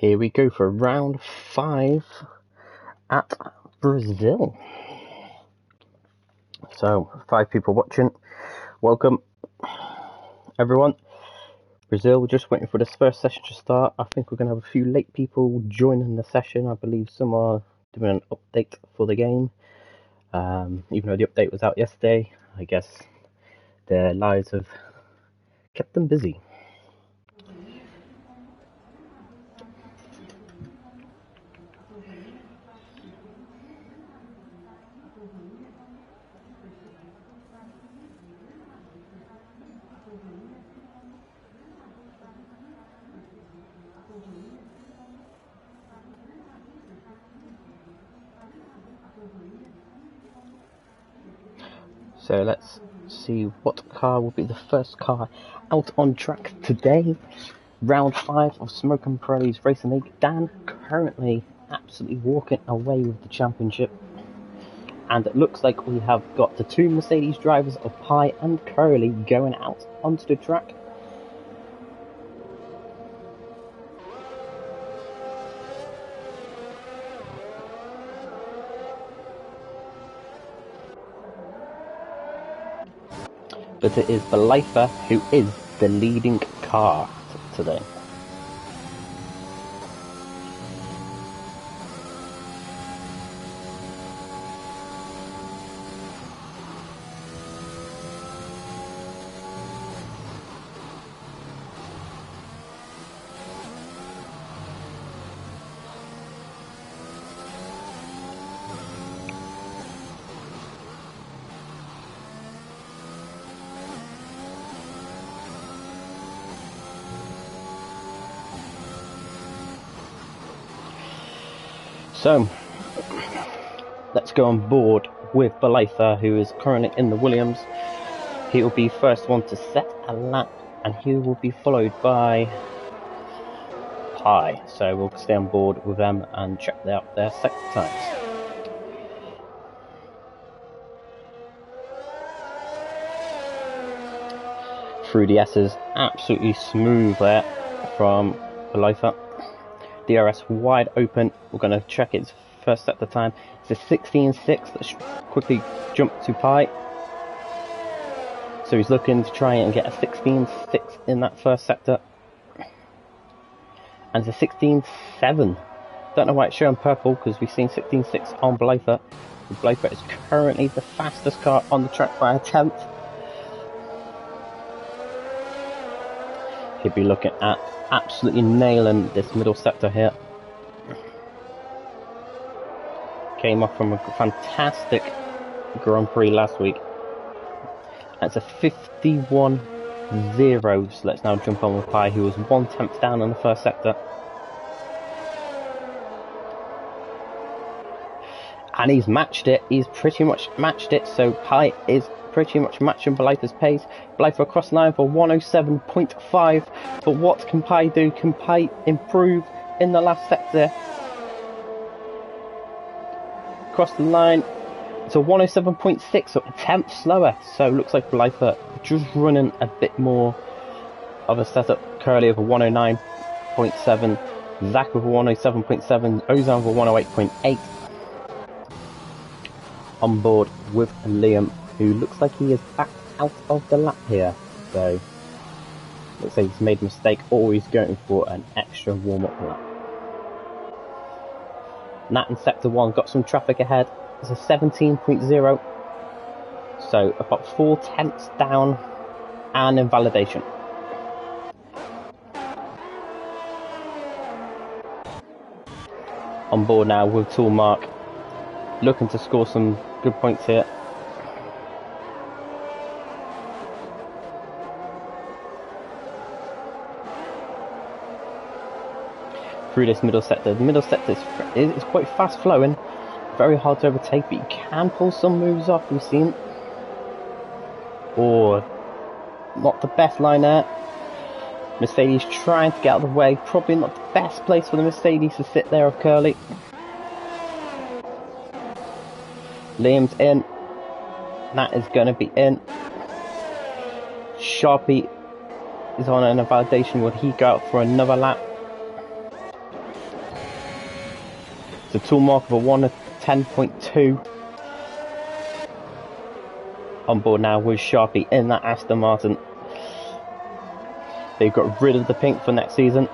Here we go for round 5 at Brazil. So, 5 people watching. Welcome, everyone. Brazil, we're just waiting for this first session to start. I think we're going to have a few late people joining the session. I believe some are doing an update for the game. Even though the update was out yesterday, I guess their lives have kept them busy. So let's see what car will be the first car out on track today. Round 5 of Smoke and Pirelli's Racing League. Dan currently absolutely walking away with the championship. And it looks like we have got the 2 Mercedes drivers of Pi and Curly going out onto the track. But it is Pirelli who is the leading car today. So, let's go on board with Pirelli, who is currently in the Williams. He will be first one to set a lap, and he will be followed by Pi. So we'll stay on board with them and check out their sector times. Through the S's, absolutely smooth there from Pirelli. DRS wide open. We're going to check its first sector time. It's a 16.6. Let's quickly jump to Pi. So he's looking to try and get a 16.6 in that first sector. And it's a 16.7. Don't know why it's showing purple, because we've seen 16.6 on Pirelli. Pirelli is currently the fastest car on the track by a tenth. He'll be looking at absolutely nailing this middle sector here. Came off from a fantastic Grand Prix last week. That's a 51.0. So let's now jump on with Pi, who was 1/10 down in the first sector. And he's matched it. He's pretty much matched it. So Pi is pretty much matching Pirelli's pace. Pirelli across the line for 107.5. But what can Pi do? Can Pi improve in the last sector? Across the line to 107.6, so a tenth slower. So it looks like Pirelli just running a bit more of a setup. Curly over 109.7, Zach over 107.7, Ozan over 108.8. On board with Liam, who looks like he is back out of the lap here. So looks like he's made a mistake, or he's going for an extra warm-up lap. Nat in sector 1 got some traffic ahead. It's a 17.0. So about 4/10 down and invalidation. On board now with Tool Mark, looking to score some good points here. Through this middle sector. The middle sector is quite fast flowing, very hard to overtake, but you can pull some moves off. We've seen, or not the best line there. Mercedes trying to get out of the way. Probably not the best place for the Mercedes to sit there of Curly. Liam's in. That is going to be in. Sharpie is on an invalidation. Will he go out for another lap? It's a tool mark of a 1:10.2. On board now with Sharpie in that Aston Martin. They've got rid of the pink for next season.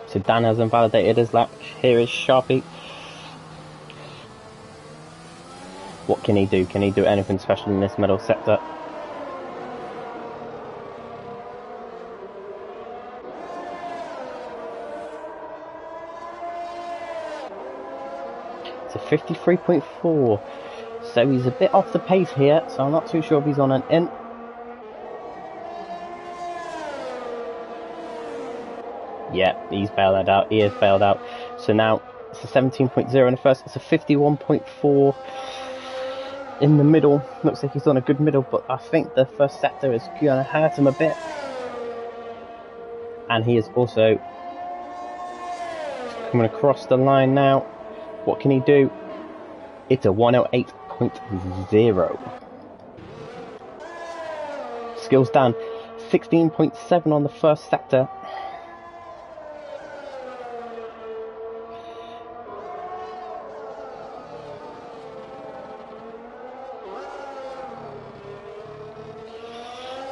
So Dan has invalidated his lap. Here is Sharpie. What can he do? Can he do anything special in this middle sector? It's a 53.4. So he's a bit off the pace here, so I'm not too sure if he's on an in. Yeah, he's bailed out. He is bailed out. So now it's a 17.0 in the first. It's a 51.4 in the middle. Looks like he's on a good middle, but I think the first sector is going to hurt him a bit. And he is also coming across the line now. What can he do? It's a 108.0. Skills down. 16.7 on the first sector.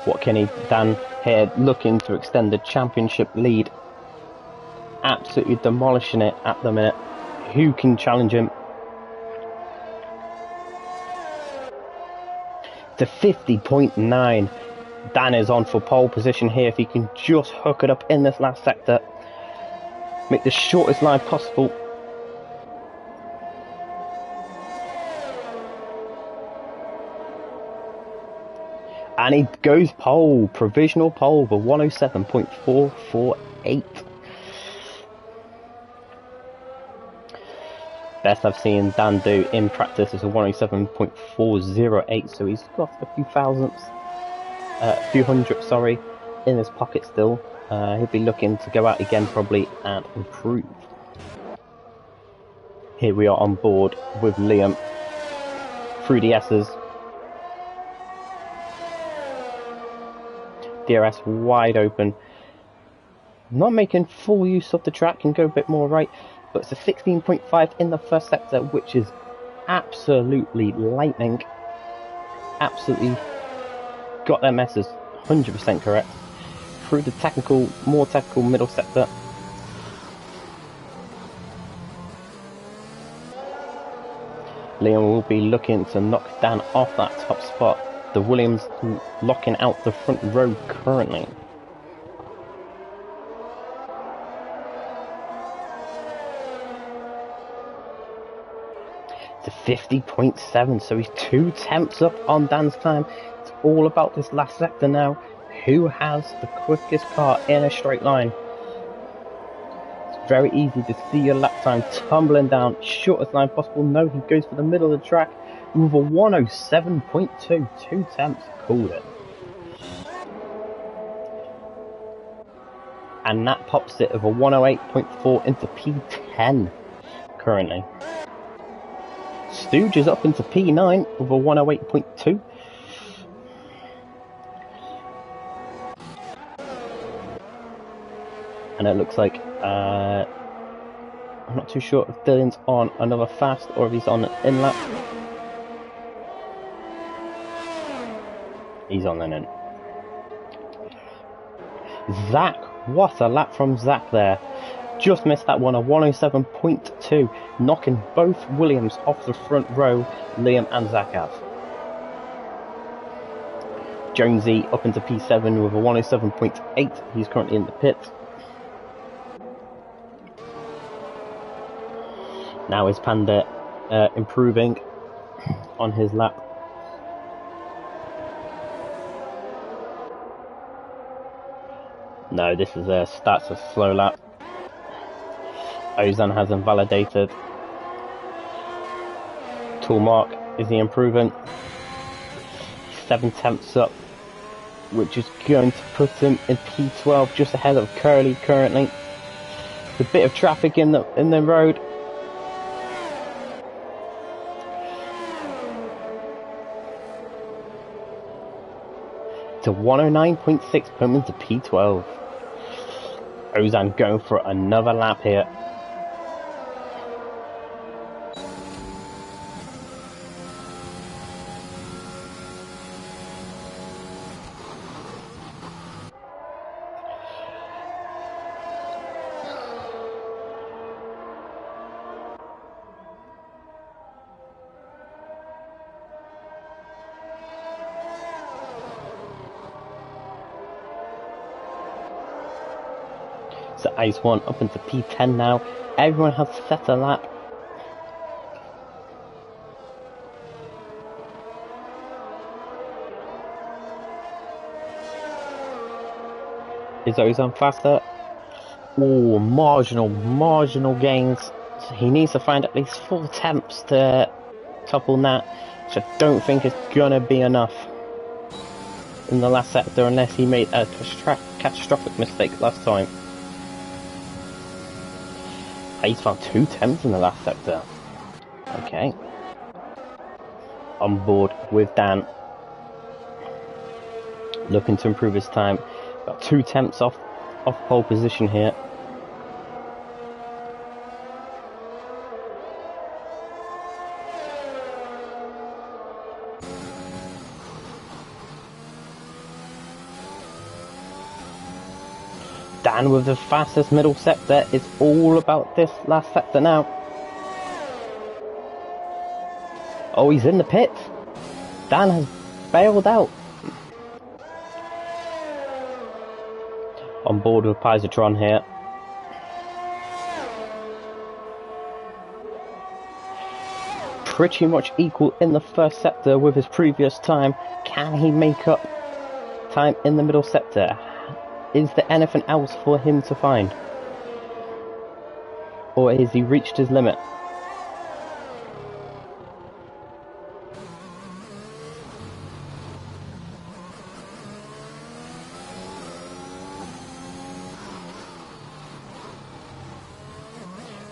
What can he Dan here looking to extend the championship lead? Absolutely demolishing it at the minute. Who can challenge him? To 50.9. Dan is on for pole position here. If he can just hook it up in this last sector, make the shortest line possible. And he goes pole, provisional pole for 107.448. Best I've seen Dan do in practice is a 107.408, so he's got a few hundred, sorry, in his pocket still. He'll be looking to go out again probably and improve. Here we are on board with Liam through the S's. DRS wide open. Not making full use of the track, can go a bit more right, but it's a 16.5 in the first sector, which is absolutely lightning. Absolutely got their messes 100% correct. Through the more technical middle sector. Liam will be looking to knock Dan off that top spot. The Williams locking out the front row currently. It's a 50.7, so he's 2 tenths up on Dan's time. It's all about this last sector now. Who has the quickest car in a straight line? It's very easy to see your lap time tumbling down. Shortest line possible. No, he goes for the middle of the track. With a 107.2, 2 tenths, called it. And that pops it of a 108.4 into P10 currently. Stooge is up into P9 with a 108.2. And it looks like, I'm not too sure if Dylan's on another fast or if he's on an in-lap. He's on an in. Zach, what a lap from Zach there. Just missed that one, a 107.2, knocking both Williams off the front row, Liam and Zach have. Jonesy up into P7 with a 107.8, he's currently in the pit. Now is Panda improving on his lap. No, this is starts a slow lap. Ozan has invalidated. Tool mark, is he improving? 7 tenths up. which is going to put him in P12, just ahead of Curly currently. There's a bit of traffic in the road. To 109.6, put him into P12. Ozan going for another lap here. So Ice 1 up into P10 now. Everyone has set a lap. Is Ozan faster? Oh, marginal gains. So he needs to find at least 4 attempts to topple that, which I don't think is gonna be enough in the last sector unless he made a catastrophic mistake last time. He's found 2 attempts in the last sector. Okay. On board with Dan. Looking to improve his time. Got 2 attempts off pole position here. Dan with the fastest middle sector. It's all about this last sector now. Oh, he's in the pit. Dan has bailed out. On board with Pisatron here. Pretty much equal in the first sector with his previous time. Can he make up time in the middle sector? Is there anything else for him to find? Or has he reached his limit?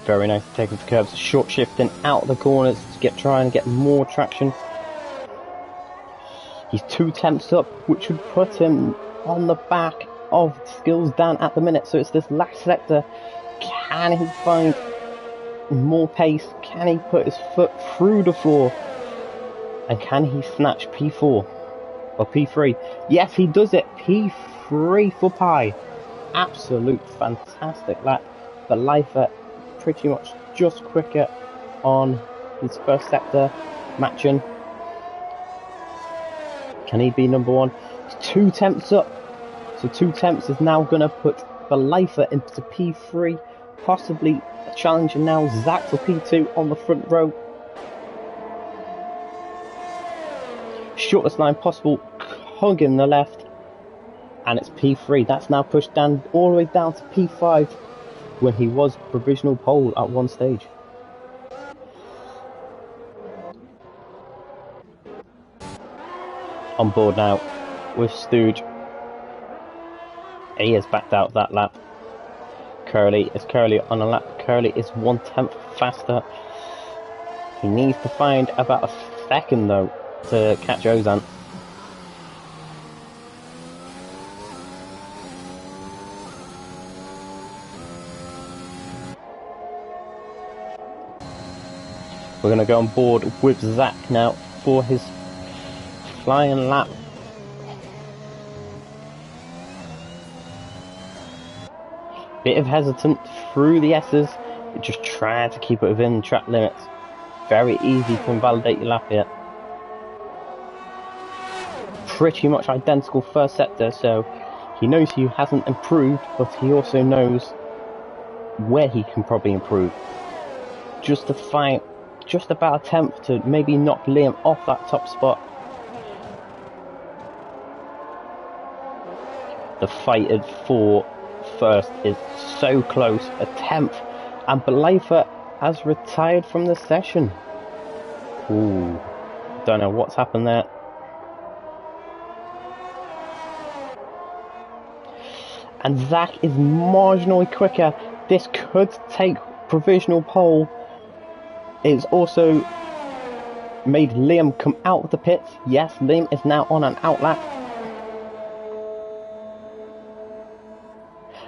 Very nice to take the curbs, short shifting out the corners to try and get more traction. He's 2 attempts up, which would put him on the back of Skills Dan at the minute. So it's this last sector. Can he find more pace? Can he put his foot through the floor? And can he snatch P4 or P3? Yes, he does it. P3 for Pi. Absolute fantastic lap. The Lifer pretty much just quicker on his first sector, matching. Can he be number 1? 2 attempts up. So 2 attempts is now going to put the Lifer into P3, possibly challenging now Zach for P2 on the front row. Shortest line possible, hugging the left, and it's P3. That's now pushed down all the way down to P5, when he was provisional pole at one stage. On board now with Stooge. He has backed out that lap. Curly on a lap. Curly is 1/10 faster. He needs to find about a second though to catch Ozan. We're going to go on board with Zach now for his flying lap. Bit of hesitant through the S's, just trying to keep it within track limits. Very easy to invalidate your lap here. Pretty much identical first sector, so he knows he hasn't improved, but he also knows where he can probably improve. Just to find, just about attempt to maybe knock Liam off that top spot. The fight for first is so close, a 10th, and Belifer has retired from the session. Ooh, don't know what's happened there. And Zach is marginally quicker. This could take provisional pole. It's also made Liam come out of the pits. Yes, Liam is now on an outlap.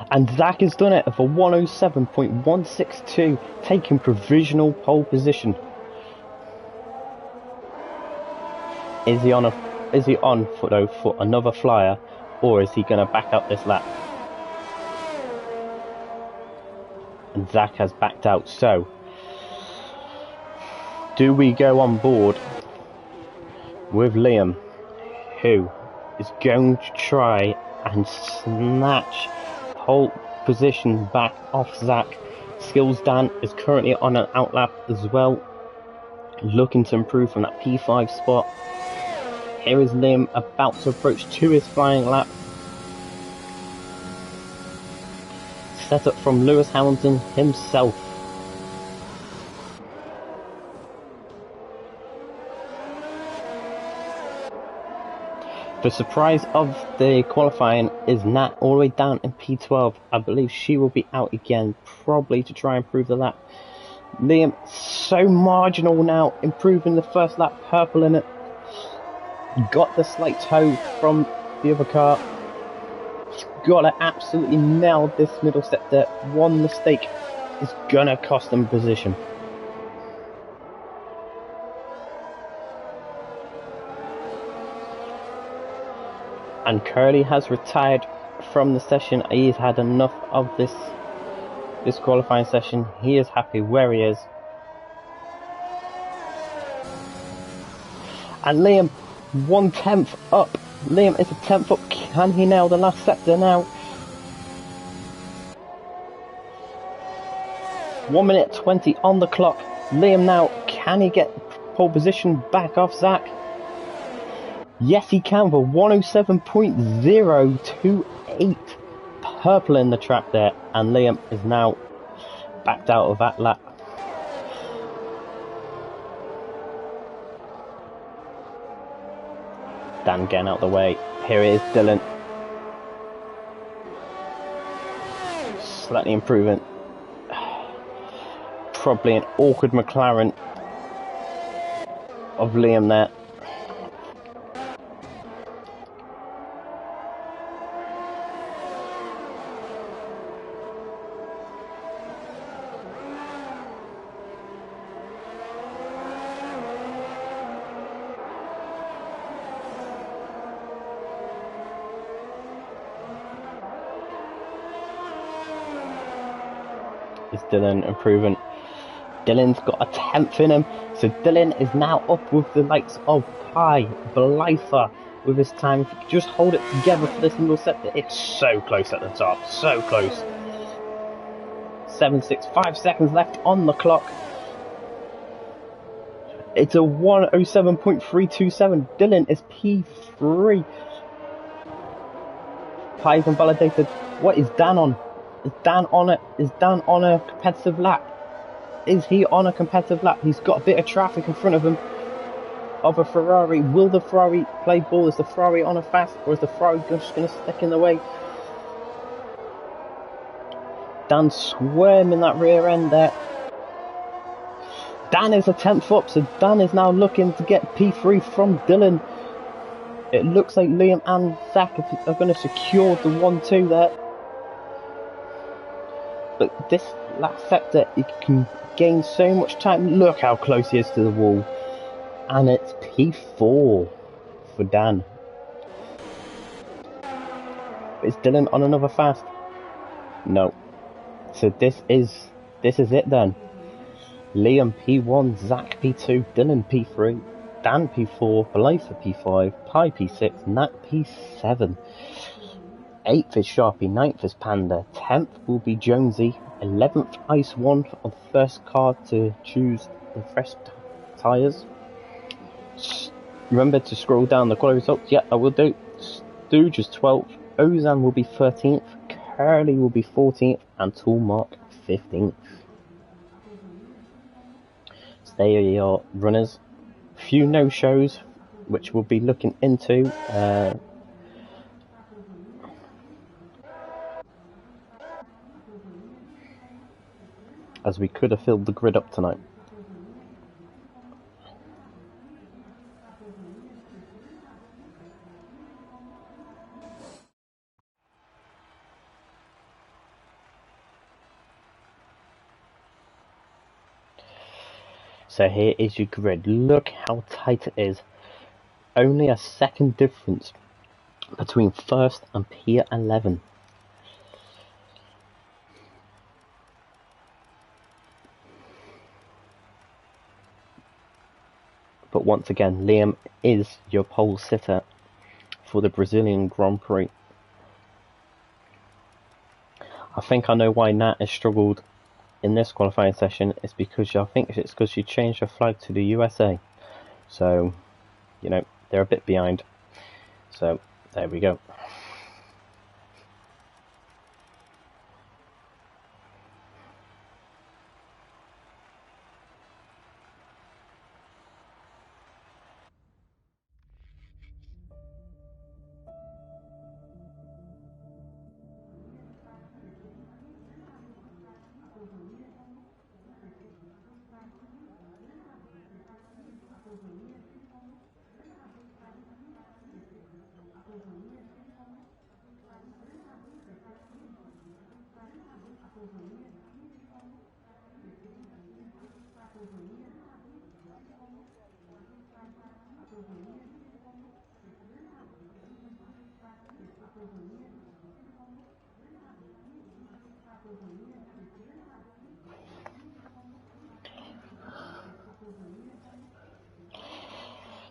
And Zach has done it for 107.162, taking provisional pole position. Is he on for another flyer, or is he going to back up this lap? And Zach has backed out. So, do we go on board with Liam, who is going to try and snatch pole position back off Zach? Skills Dan is currently on an outlap as well, looking to improve from that P5 spot. Here is Liam about to approach to his flying lap. Set up from Lewis Hamilton himself. The surprise of the qualifying is Nat all the way down in P12. I believe she will be out again, probably to try and improve the lap. Liam, so marginal now, improving the first lap, purple in it. Got the slight toe from the other car. He's got to absolutely nail this middle sector. One mistake is going to cost them position. And Curly has retired from the session. He's had enough of this qualifying session. He is happy where he is. And Liam, 1/10 up. Liam is a 10th up. Can he nail the last sector now? 1 minute 20 on the clock. Liam now, can he get pole position back off Zach? Yes, he can for 107.028. Purple in the track there, and Liam is now backed out of that lap. Dan getting out the way. Here it is, Dylan. Slightly improving. Probably an awkward McLaren of Liam there. Is Dylan improving? Dylan's got a 10th in him, so Dylan is now up with the likes of Pi, Blyther with his time. If he could just hold it together for this middle sector, it's so close at the top, so close. 5 seconds left on the clock. It's a 107.327. Dylan is P3. Pi even validated. What is Dan on? Is Dan on it? Is Dan on a competitive lap? Is he on a competitive lap? He's got a bit of traffic in front of him of a Ferrari. Will the Ferrari play ball? Is the Ferrari on a fast, or is the Ferrari just going to stick in the way? Dan swarming that rear end there. Dan is a 10th up, so Dan is now looking to get P3 from Dylan. It looks like Liam and Zach are going to secure the 1-2 there. But this last sector, you can gain so much time. Look how close he is to the wall. And it's P4 for Dan. Is Dylan on another fast? No. So this is it then. Liam P1, Zach P2, Dylan P3, Dan P4, Blyther P5, Pi P6, Nat P7. 8th is Sharpie, 9th is Panda, 10th will be Jonesy, 11th Ice One on the first car to choose the fresh tyres. Remember to scroll down the quality results. Yeah, I will do. Stooge is 12th, Ozan will be 13th, Curly will be 14th, and Toolmark 15th. So there are your runners. Few no-shows, which we'll be looking into. as we could have filled the grid up tonight. So here is your grid. Look how tight it is. Only a second difference between first and P11. But once again, Liam is your pole sitter for the Brazilian Grand Prix. I think I know why Nat has struggled in this qualifying session. It's because I think it's because she changed her flag to the USA. So, you know, they're a bit behind. So, there we go.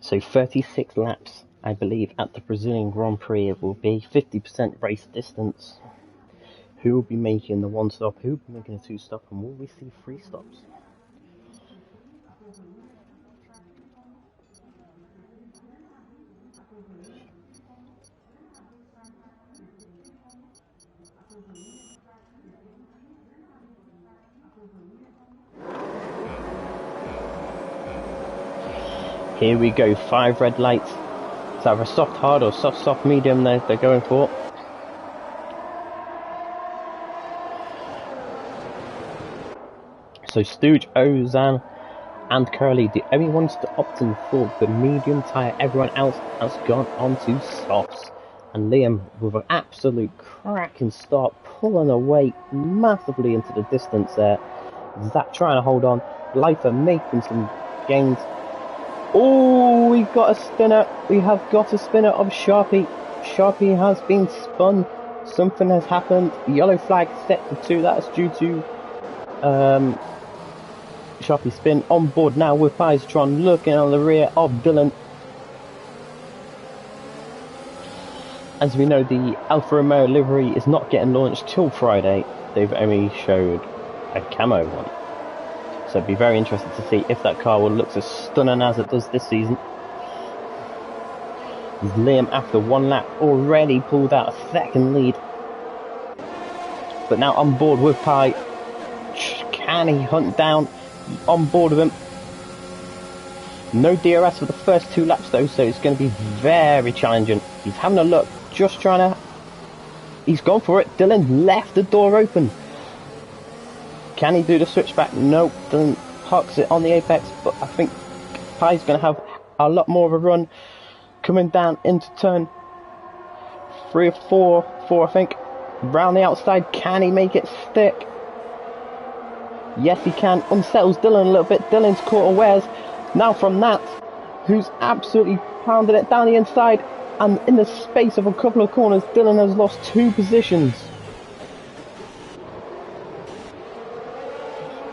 So 36 laps, I believe, at the Brazilian Grand Prix. It will be 50% race distance. Who will be making the one stop? Who will be making a two stop? And will we see three stops? Here we go, 5 red lights. It's either soft hard or soft medium they're going for. So Stooge, Ozan and Curly, the only ones to opt in for the medium tyre. Everyone else has gone on to softs. And Liam with an absolute cracking start, pulling away massively into the distance there. Zach trying to hold on. Leifer making some gains. Oh, we've got a spinner. We have got a spinner of Sharpie. Sharpie has been spun. Something has happened. Yellow flag set for 2. That's due to Sharpie spin. On board now with Pizatron looking on the rear of Dylan. As we know, the Alfa Romeo livery is not getting launched till Friday. They've only showed a camo one. So it'd be very interesting to see if that car will look as stunning as it does this season. Liam, after one lap, already pulled out a second lead. But now on board with Pi. Can he hunt down on board with him? No DRS for the first 2 laps though, so it's going to be very challenging. He's having a look, just trying to... He's gone for it. Dylan left the door open. Can he do the switchback? No, Dylan parks it on the apex, but I think Pi's going to have a lot more of a run coming down into turn 3 or 4 I think. Round the outside, can he make it stick? Yes, he can. Unsettles Dylan a little bit. Dylan's caught unawares. Now from Nat, who's absolutely pounded it down the inside, and in the space of a couple of corners, Dylan has lost 2 positions.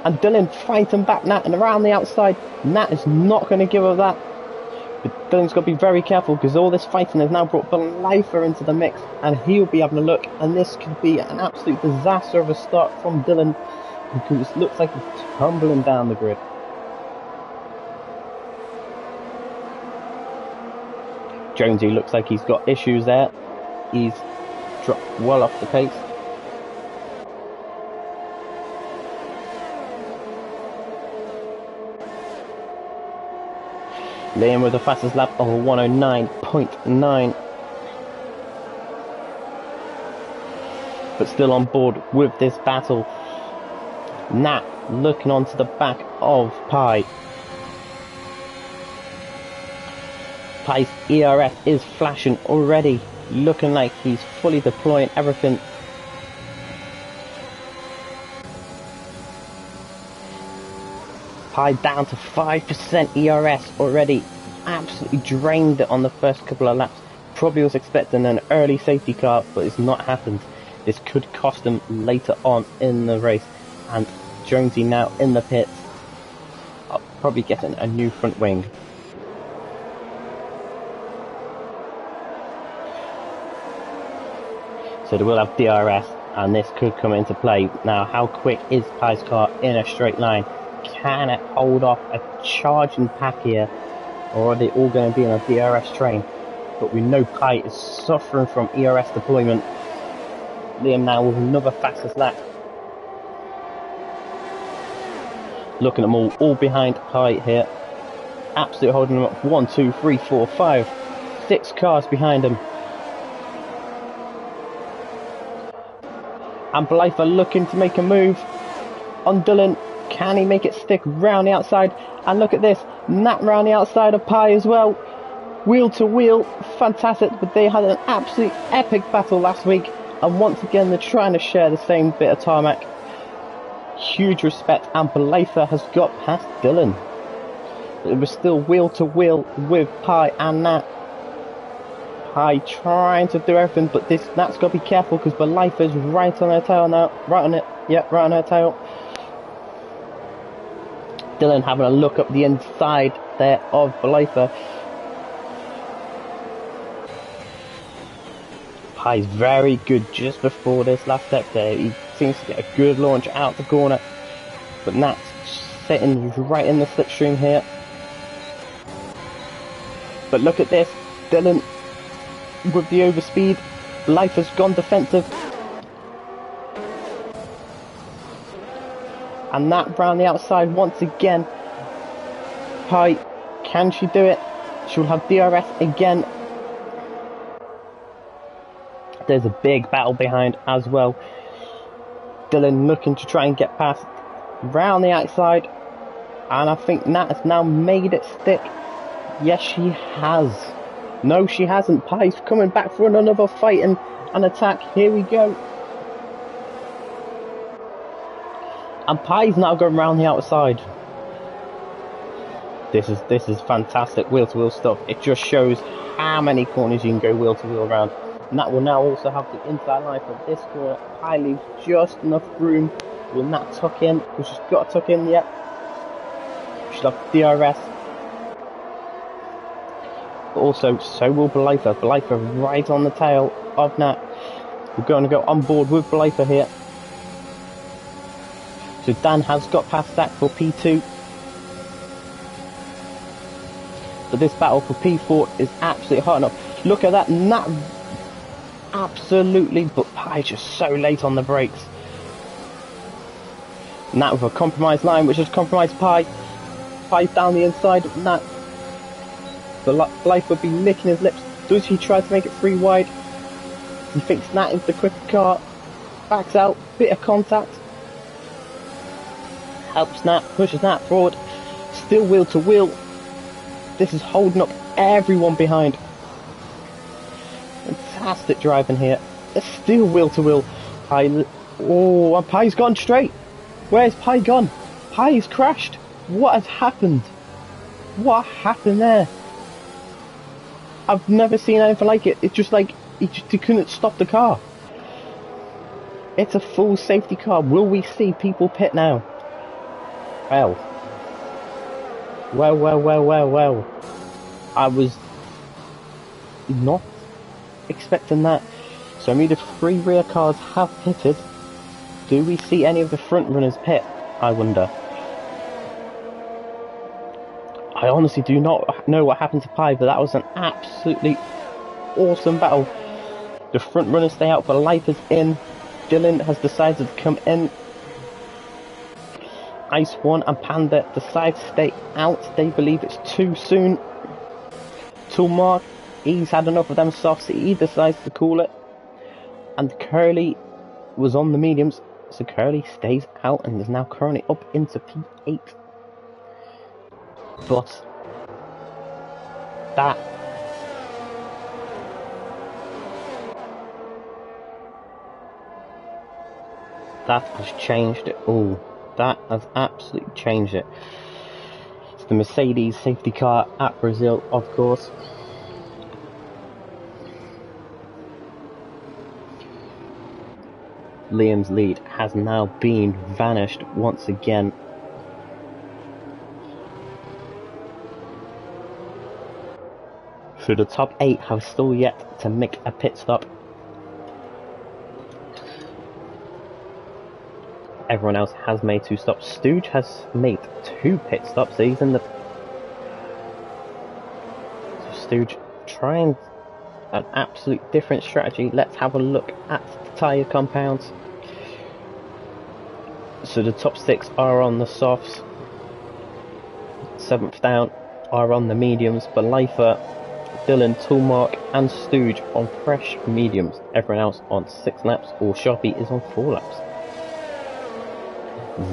And Dylan fighting back Nat, and around the outside, Nat is not going to give her that. But Dylan's got to be very careful, because all this fighting has now brought Leifer into the mix, and he'll be having a look, and this could be an absolute disaster of a start from Dylan, because it looks like he's tumbling down the grid. Jonesy looks like he's got issues there. He's dropped well off the pace. Liam with the fastest lap of 109.9. But still on board with this battle. Nat looking onto the back of Pi. Pi's ERS is flashing already, looking like he's fully deploying everything. Pi down to 5% ERS already. Absolutely drained it on the first couple of laps. Probably was expecting an early safety car, but it's not happened. This could cost him later on in the race. And Jonesy now in the pits, probably getting a new front wing. So they will have DRS, and this could come into play. Now, how quick is Pi's car in a straight line? Can it hold off a charging pack here, or are they all going to be on a DRS train? But we know Pi is suffering from ERS deployment. Liam now with another fastest lap. Looking at them all behind Pi here. Absolutely holding them up. 1, 2, 3, 4, 5, 6 cars behind him. And Blythe looking to make a move on Dylan. Can he make it stick round the outside? And look at this, Nat round the outside of Pi as well. Wheel to wheel, fantastic. But they had an absolute epic battle last week. And once again, they're trying to share the same bit of tarmac. Huge respect. And Blythe has got past Dylan. It was still wheel to wheel with Pi and Nat. Pi trying to do everything, but this Nat's got to be careful because Blythe is right on her tail now. Right on it. Yep, right on her tail. Dylan having a look up the inside there of Blythe. Pi's very good just before this last step there. He seems to get a good launch out the corner. But Nat's sitting right in the slipstream here. But look at this. Dylan with the overspeed. Blythe has gone defensive. And that round the outside once again. Pi, can she do it? She'll have DRS again. There's a big battle behind as well. Dylan looking to try and get past round the outside. And I think Nat has now made it stick. Yes, she has. No, she hasn't. Pi's coming back for another fight and an attack. Here we go. And Pi's now going round the outside. This is fantastic wheel to wheel stuff. It just shows how many corners you can go wheel to wheel around. And that will now also have the inside line for this corner. Pi leaves just enough room. Will Nat tuck in? Because she's got to tuck in yet. She'll have DRS. But also, so will Blythe. Blythe right on the tail of Nat. We're going to go on board with Blythe here. So Dan has got past that for P2. But this battle for P4 is absolutely hot enough. Look at that, Nat. Absolutely, but Pi just so late on the brakes. Nat with a compromised line, which has compromised Pi. Pi's down the inside of Nat. Blythe would be licking his lips. Does he try to make it 3 wide? He thinks Nat is the quicker car. Backs out, bit of contact. Helps Nat, pushes Nat forward. Still wheel to wheel. This is holding up everyone behind. Fantastic driving here. It's still wheel to wheel. Pi, oh, and Pi's gone straight. Where's Pi gone? Pi's crashed. What has happened? What happened there? I've never seen anything like it. It's just like he couldn't stop the car. It's a full safety car. Will we see people pit now? Well. I was not expecting that. So maybe the 3 rear cars have pitted. Do we see any of the front runners pit? I wonder. I honestly do not know what happened to Pi, but that was an absolutely awesome battle. The front runners stay out, but Blythe is in. Dylan has decided to come in. Ice One and Panda decide to stay out. They believe it's too soon. Mark, he's had enough of them softs. He decides to call it. And Curly was on the mediums. So Curly stays out and is now currently up into P8. But that has changed it all. That has absolutely changed it. It's the Mercedes safety car at Brazil, of course. Liam's lead has now been vanished once again. So the top 8 have still yet to make a pit stop. Everyone else has made 2 stops. Stooge has made 2 pit stops. So he's in the... So Stooge trying an absolute different strategy. Let's have a look at the tyre compounds. So the top 6 are on the softs. 7th down are on the mediums. Belaifa, Dylan, Toolmark and Stooge on fresh mediums. Everyone else on 6 laps, or Sharpie is on 4 laps.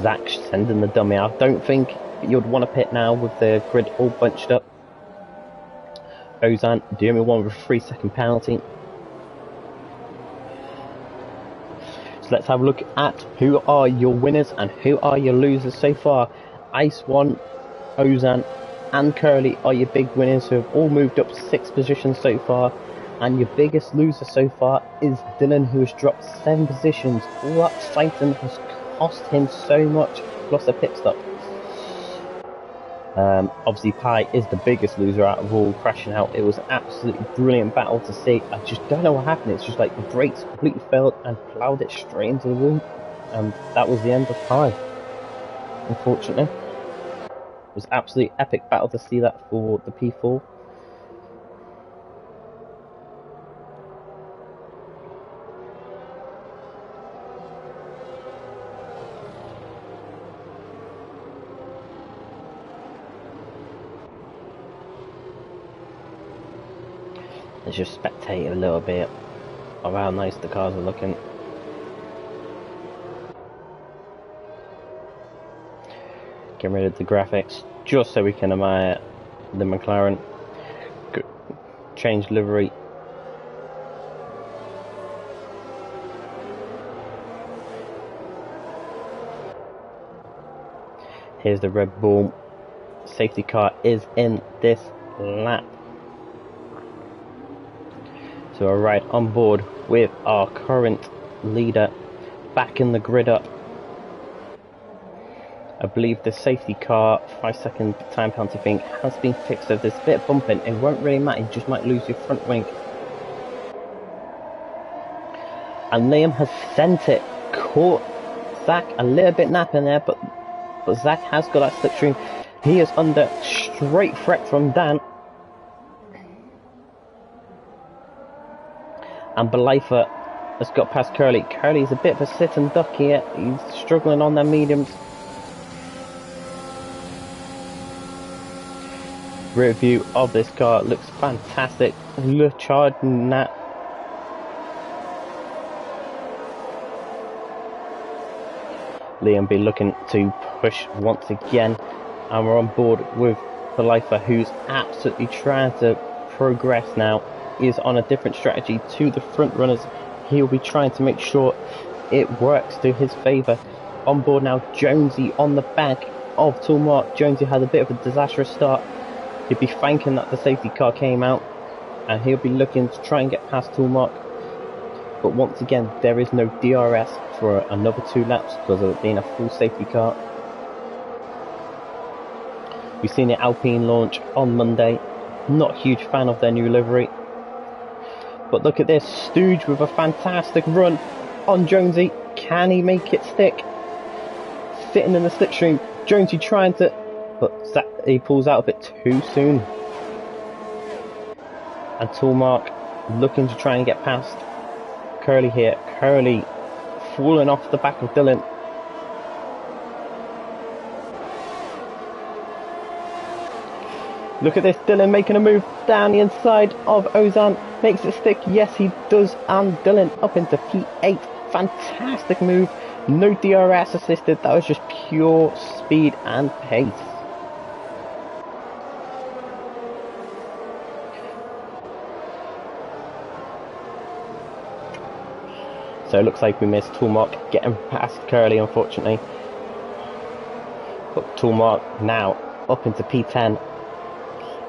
Zach sending the dummy. I don't think you'd want to pit now with the grid all bunched up. Ozan, the only one with a 3-second penalty. So let's have a look at who are your winners and who are your losers so far. Ice One, Ozan and Curly are your big winners, who have all moved up 6 positions so far. And your biggest loser so far is Dylan, who has dropped 7 positions. All that fighting has cost him so much, plus a pit stop. Obviously Pi is the biggest loser out of all, crashing out. It was an absolutely brilliant battle to see. I just don't know what happened. It's just like the brakes completely failed and ploughed it straight into the wall, and that was the end of Pi, unfortunately. It was an absolutely epic battle to see that for the P4. Let's just spectate a little bit of how nice the cars are looking. Get rid of the graphics just so we can admire the McLaren. Change livery. Here's the Red Bull. Safety car is in this lap. So we're right on board with our current leader back in the grid up. I believe the safety car 5-second time penalty thing has been fixed, so there's a bit of bumping. It won't really matter, you just might lose your front wing. And Liam has sent it, caught Zach a little bit napping there, but Zach has got that slipstream. He is under straight threat from Dan. And Belaifa has got past Curly. Curly's a bit of a sit and duck here. He's struggling on their mediums. Rear view of this car looks fantastic. Charging that. Liam be looking to push once again. And we're on board with Belaifa, who's absolutely trying to progress now. He is on a different strategy to the front runners. He'll be trying to make sure it works to his favour. On board now, Jonesy on the back of Toolmark. Jonesy had a bit of a disastrous start. He'll be thanking that the safety car came out, and he'll be looking to try and get past Toolmark. But once again, there is no DRS for another 2 laps because of it being a full safety car. We've seen the Alpine launch on Monday. Not a huge fan of their new livery. But look at this, Stooge with a fantastic run on Jonesy. Can he make it stick? Sitting in the slipstream, Jonesy trying to, but he pulls out of it too soon. And Toolmark looking to try and get past Curly here. Curly falling off the back of Dylan. Look at this, Dylan making a move down the inside of Ozan. Makes it stick, yes he does, and Dylan up into P8. Fantastic move No DRS assisted, that was just pure speed and pace. So it looks like we missed Toolmark getting past Curly, unfortunately. But Toolmark now up into P10.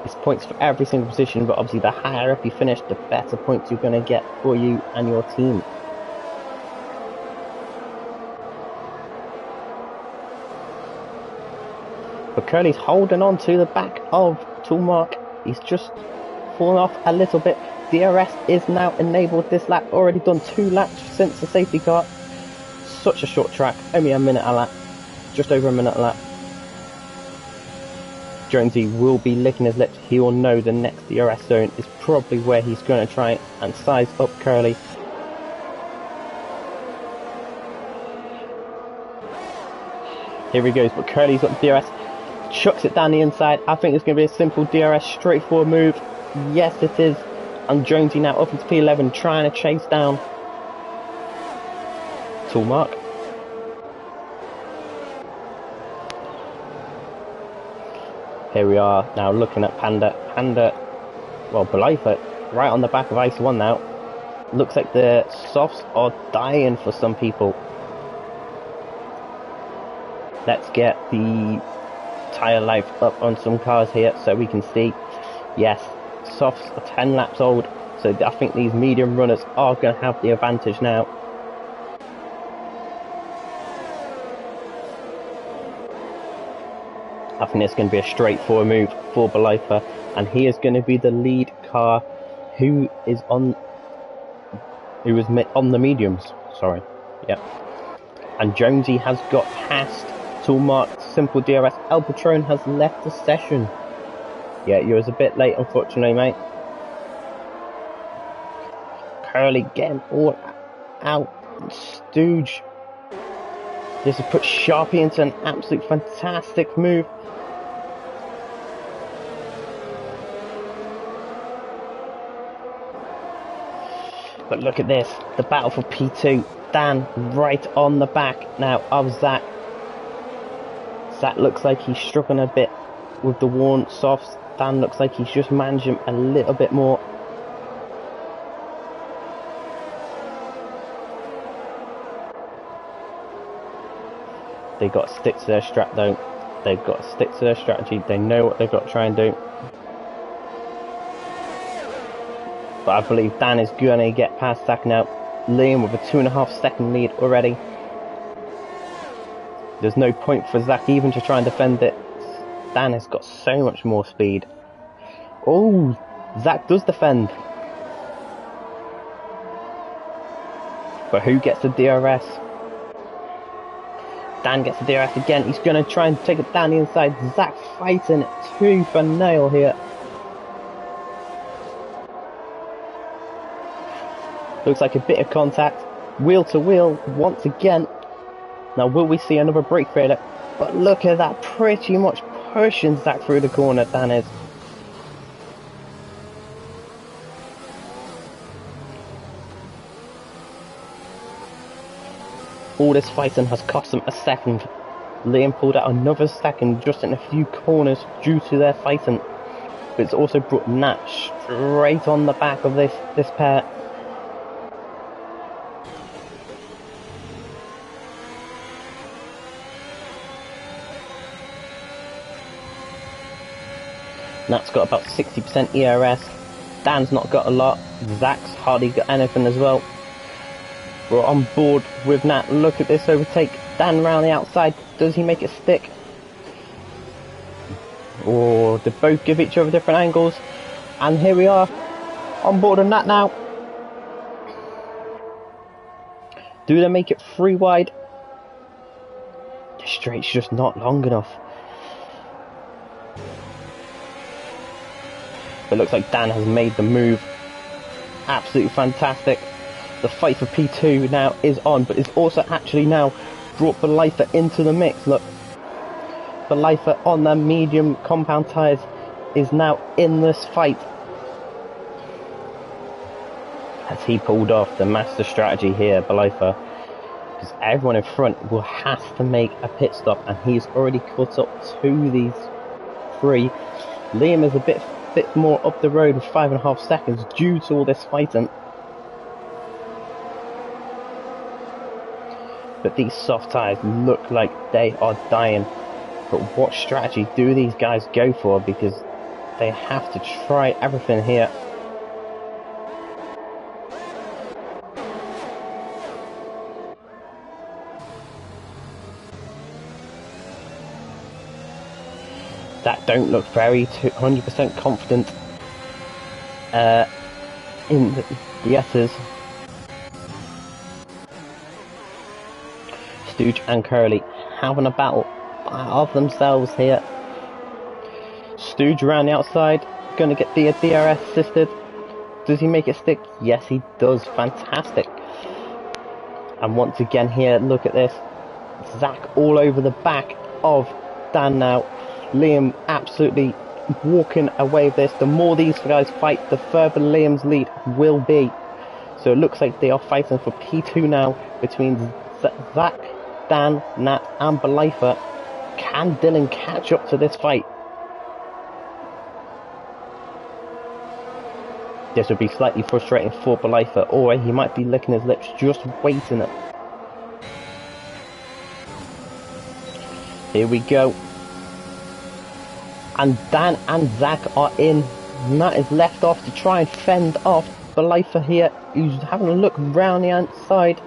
It's points for every single position, but obviously the higher up you finish, the better points you're going to get for you and your team. But Curly's holding on to the back of Toolmark. He's just fallen off a little bit. DRS is now enabled this lap. Already done 2 laps since the safety car. Such a short track, only a minute a lap. Just over a minute a lap. Jonesy will be licking his lips. He will know the next DRS zone is probably where he's going to try and size up Curly. Here he goes, but Curly's got DRS. Chucks it down the inside. I think it's going to be a simple DRS, straightforward move. Yes, it is. And Jonesy now up into P11, trying to chase down Toolmark. Here we are now looking at Panda, well, Belitha, right on the back of Ice 1 now. Looks like the softs are dying for some people. Let's get the tyre life up on some cars here so we can see. Yes, softs are 10 laps old, so I think these medium runners are going to have the advantage now. I think it's going to be a straightforward move for Belitha, and he is going to be the lead car who is on the mediums. Sorry, yeah. And Jonesy has got past Toolmark, simple DRS. El Patron has left the session. Yeah, you was a bit late, unfortunately, mate. Curly getting all out. Stooge. This has put Sharpie into an absolute fantastic move. But look at this, the battle for P2. Dan right on the back now of Zach. Zach looks like he's struggling a bit with the worn softs. Dan looks like he's just managed him a little bit more. They've got to stick to their strat though. They've got to stick to their strategy. They know what they've got to try and do. But I believe Dan is going to get past Zach now. Liam with a 2.5 second lead already. There's no point for Zach even to try and defend it. Dan has got so much more speed. Oh, Zach does defend. But who gets the DRS? Dan gets the DRS again. He's going to try and take it down the inside. Zach fighting it tooth and nail here. Looks like a bit of contact. Wheel to wheel once again. Now will we see another brake failure? But look at that, pretty much pushing Zach through the corner, Dan is. All this fighting has cost him a second. Liam pulled out another second just in a few corners due to their fighting. But it's also brought Nat straight on the back of this pair. Nat's got about 60% ERS. Dan's not got a lot. Zach's hardly got anything as well. We're on board with Nat. Look at this overtake. Dan round the outside. Does he make it stick? Or they both give each other different angles. And here we are on board with Nat now. Do they make it 3 wide? The straight's just not long enough. It looks like Dan has made the move. Absolutely fantastic. The fight for P2 now is on, but it's also actually now brought Belitha into the mix. Look, Belitha on the medium compound tyres is now in this fight. As he pulled off the master strategy here, Belitha. because everyone in front will have to make a pit stop, and he's already caught up to these three. Liam is a bit more up the road with 5.5 seconds due to all this fighting. But these soft tyres look like they are dying. But what strategy do these guys go for? Because they have to try everything here. That don't look very 100% confident in the S's. Stooge and Curly having a battle of themselves here. Stooge around the outside, gonna get the DRS assisted. Does he make it stick? Yes, he does. Fantastic. And once again here, look at this. Zach all over the back of Dan now. Liam absolutely walking away with this. The more these guys fight, the further Liam's lead will be. So it looks like they are fighting for P2 now between Zach, Dan, Nat and Belaifa. Can Dylan catch up to this fight? This would be slightly frustrating for Belaifa, or he might be licking his lips just waiting it. Here we go. And Dan and Zach are in. Nat is left off to try and fend off Belaifa here, who's having a look round the outside.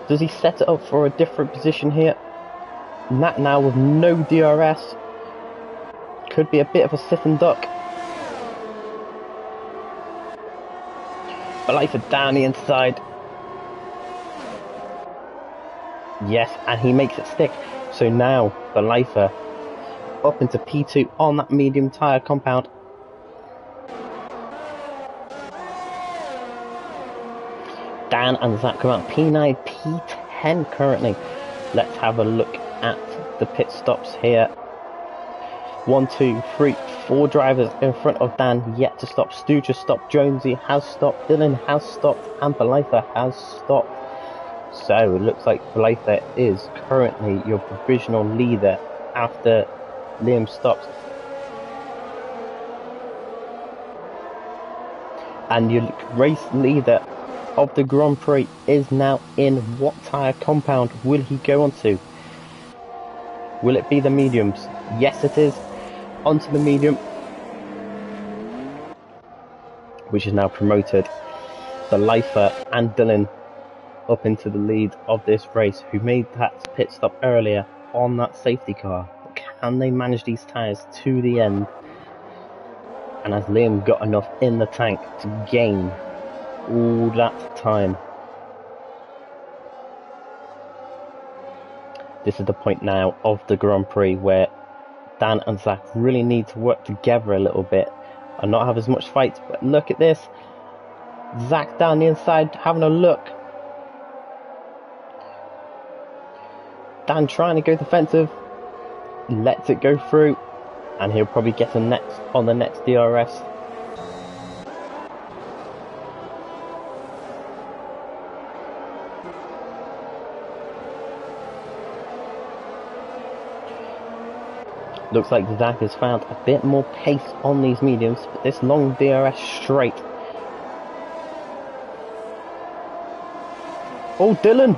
Does he set it up for a different position here? Nat now with no DRS. Could be a bit of a sitting duck. Belaifa down the inside. Yes, and he makes it stick. So now Belaifa up into P2 on that medium tyre compound. Dan and Zach come out P9, P10 currently. Let's have a look at the pit stops here. 1, 2, 3, 4 drivers in front of Dan yet to stop. Stooge has stopped, Jonesy has stopped, Dylan has stopped, and Belaifa has stopped. So it looks like Belaifa is currently your provisional leader after Liam stops. And your race leader of the Grand Prix is now in. What tyre compound will he go onto? Will it be the mediums? Yes, it is. Onto the medium, which is now promoted Belaifa and Dylan up into the lead of this race, who made that pit stop earlier on that safety car. Can they manage these tyres to the end? And has Liam got enough in the tank to gain all that time? This is the point now of the Grand Prix where Dan and Zach really need to work together a little bit and not have as much fight. But look at this. Zach down the inside having a look. Dan trying to go defensive. Lets it go through. And he'll probably get on the next DRS. Looks like Zach has found a bit more pace on these mediums, but this long DRS straight. Oh, Dylan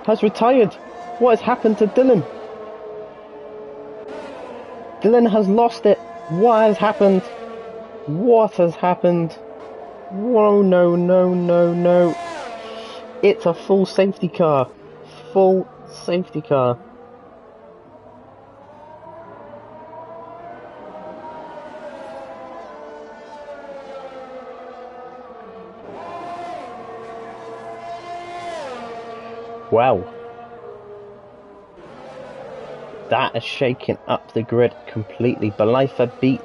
has retired. What has happened to Dylan? Dylan has lost it. What has happened? What has happened? Whoa, no, no, no, no. It's a full safety car. Full safety car. Wow. That is shaking up the grid completely. Belaifa beat.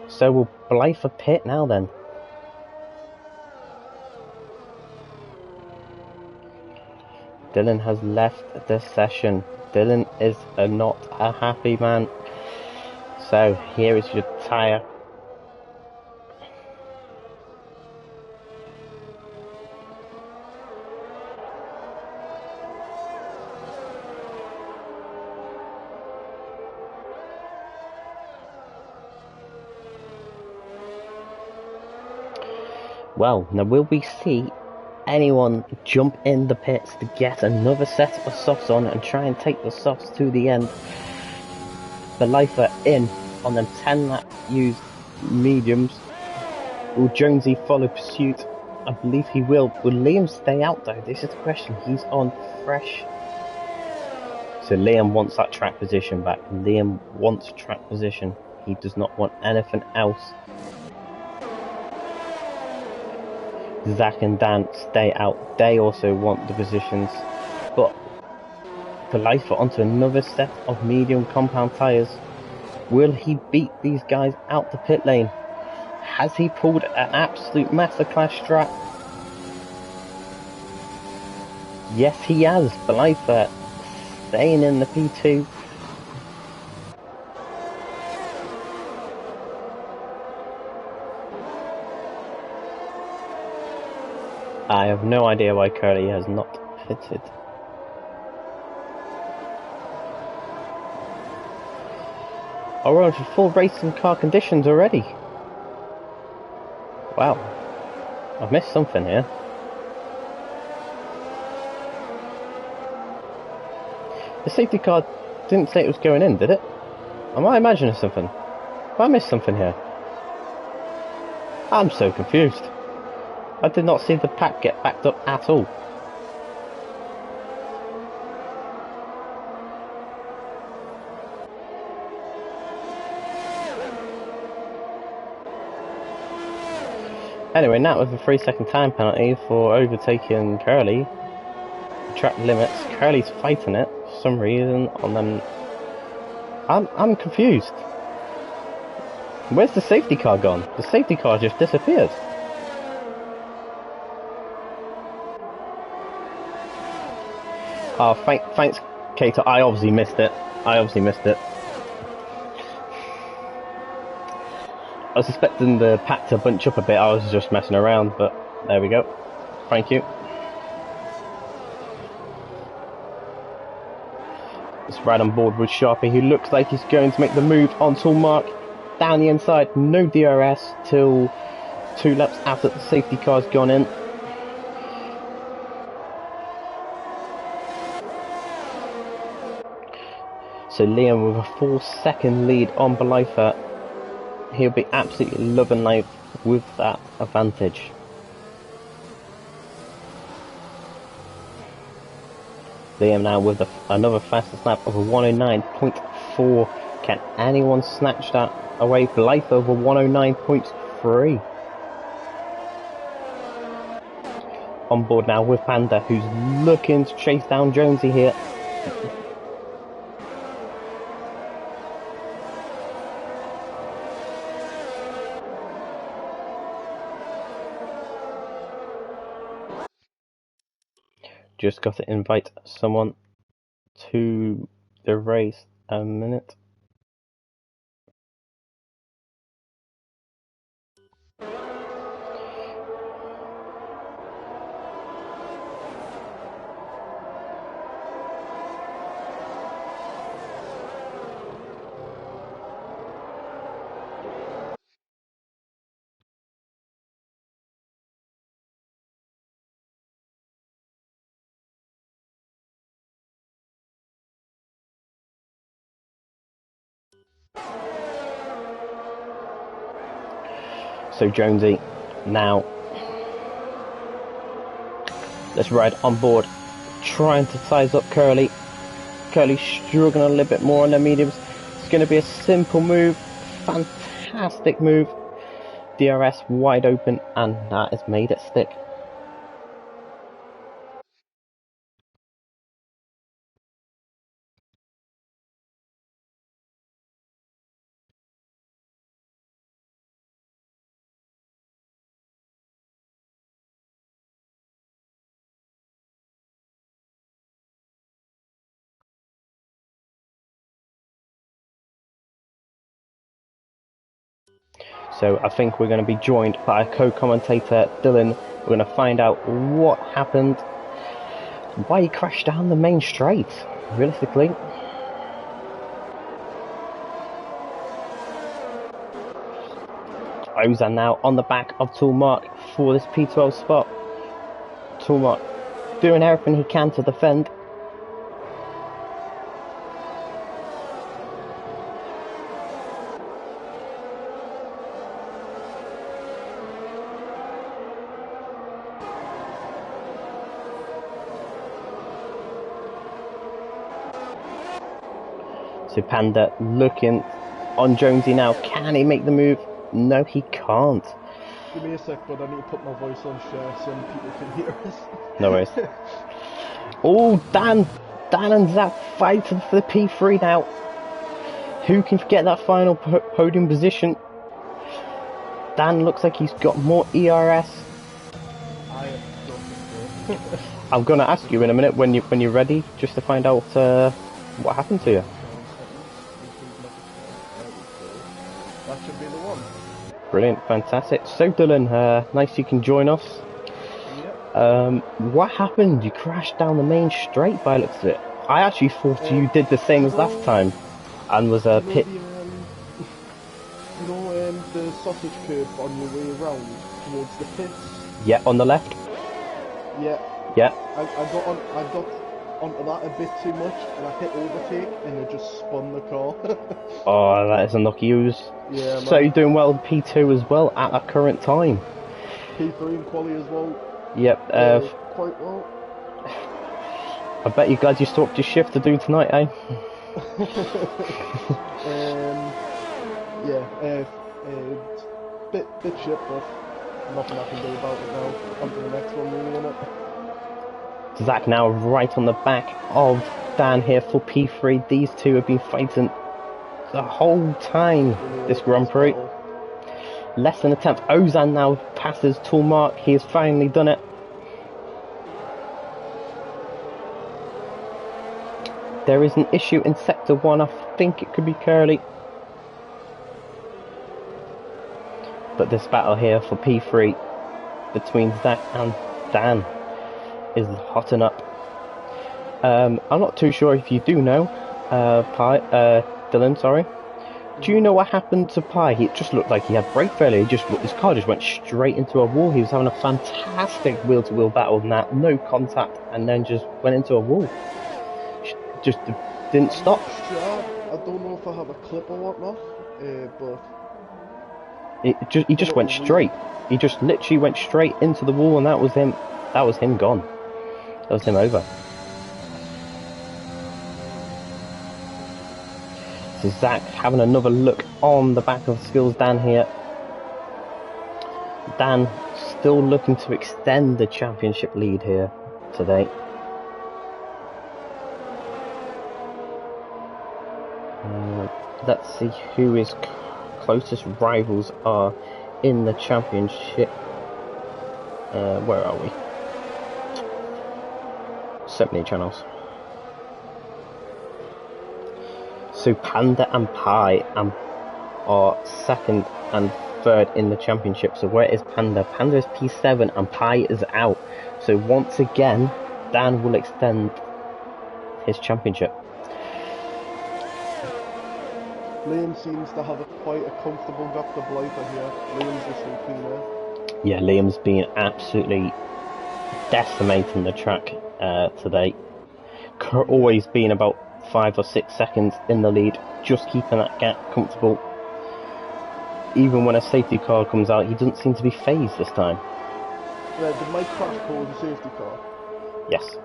So will Belaifa pit now then? Dylan has left the session. Dylan is not a happy man. So here is your tyre. Well, now will we see anyone jump in the pits to get another set of softs on and try and take the softs to the end? Belitha in on them 10 lap used mediums. Will Jonesy follow pursuit? I believe he will. Will Liam stay out though? This is the question. He's on fresh. So Liam wants that track position back. Liam wants track position. He does not want anything else. Zach and Dan stay out. They also want the positions. But Belitha onto another set of medium compound tyres. Will he beat these guys out the pit lane? Has he pulled an absolute masterclass strat? Yes, he has. Belitha staying in the P2. I have no idea why Curly has not fitted. Oh, we're on for full racing car conditions already. Wow. I've missed something here. The safety car didn't say it was going in, did it? Am I imagining something? Have I missed something here? I'm so confused. I did not see the pack get backed up at all. Anyway, now with a 3-second time penalty for overtaking Curly. Track limits. Curly's fighting it for some reason on them. I'm confused. Where's the safety car gone? The safety car just disappeared. Oh, thanks, Kato. I obviously missed it. I was expecting the pack to bunch up a bit. I was just messing around, but there we go. Thank you. Let's ride on board with Sharpie, who looks like he's going to make the move onto Mark. Down the inside, no DRS till 2 laps after the safety car's gone in. So Liam with a 4-second lead on Belitha. He'll be absolutely loving life with that advantage. Liam now with another fastest lap of a 109.4. Can anyone snatch that away? Belitha over 109.3. On board now with Panda, who's looking to chase down Jonesy here. Just got to invite someone to the race a minute. So Jonesy, now let's ride on board, trying to size up Curly. Curly struggling a little bit more on the mediums. It's going to be a simple move, fantastic move. DRS wide open, and that has made it stick. So I think we're going to be joined by a co-commentator, Dylan. We're going to find out what happened, why he crashed down the main straight, realistically. Ozan now on the back of Toolmark for this P12 spot. Toolmark doing everything he can to defend. So Panda looking on Jonesy now. Can he make the move? No, he can't. Give me a sec, but I need to put my voice on share so people can hear us. No worries. Oh, Dan and Zach fighting for the P3 now. Who can get that final podium position? Dan looks like he's got more ERS. I don't think so. I'm gonna ask you in a minute when you're ready, just to find out what happened to you. That should be the one. Brilliant, fantastic. So Dylan, nice you can join us. Yep. What happened? You crashed down the main straight by the looks of it. I actually thought you did the same as last time, and was a pit. The sausage curb on your way around towards the pits. Yeah, on the left. Yeah. Yeah. I got onto that a bit too much, and I hit overtake, and it just spun the car. Oh, that is unlucky. Yeah. So you're doing well with P2 as well at that current time. P3 and quali as well. Yep. Quite well. I bet you glad you stopped your shift to do tonight, eh? Yeah. Bit shit, but nothing I can do about it now. On to the next one, really, innit? Zach now right on the back of Dan here for P3. These two have been fighting the whole time this Grand Prix. Less than a tenth. Ozan now passes Toolmark. He has finally done it. There is an issue in Sector 1. I think it could be Curly. But this battle here for P3 between Zach and Dan is hotting up. I'm not too sure if you do know, Dylan, sorry. Do you know what happened to Pi? It just looked like he had brake failure. His car just went straight into a wall. He was having a fantastic wheel-to-wheel battle and that, no contact, and then just went into a wall. Just didn't stop. I don't know if I have a clip or whatnot, but he just went straight. He just literally went straight into the wall, and that was him. That was him gone. That was him over. So Zach having another look on the back of Skills Dan here. Dan still looking to extend the championship lead here today. Let's see who his closest rivals are in the championship. Where are we? So many channels. So Panda and Pi are second and third in the championship. So where is Panda? Panda is P7 and Pi is out. So once again, Dan will extend his championship. Liam seems to have quite a comfortable gap to Blyther here. Liam's just sleeping there. Yeah, Liam's been absolutely decimating the track today. Always been about 5 or 6 seconds in the lead, just keeping that gap comfortable. Even when a safety car comes out, he doesn't seem to be phased this time. Did Mike crash cause a safety car? Yes.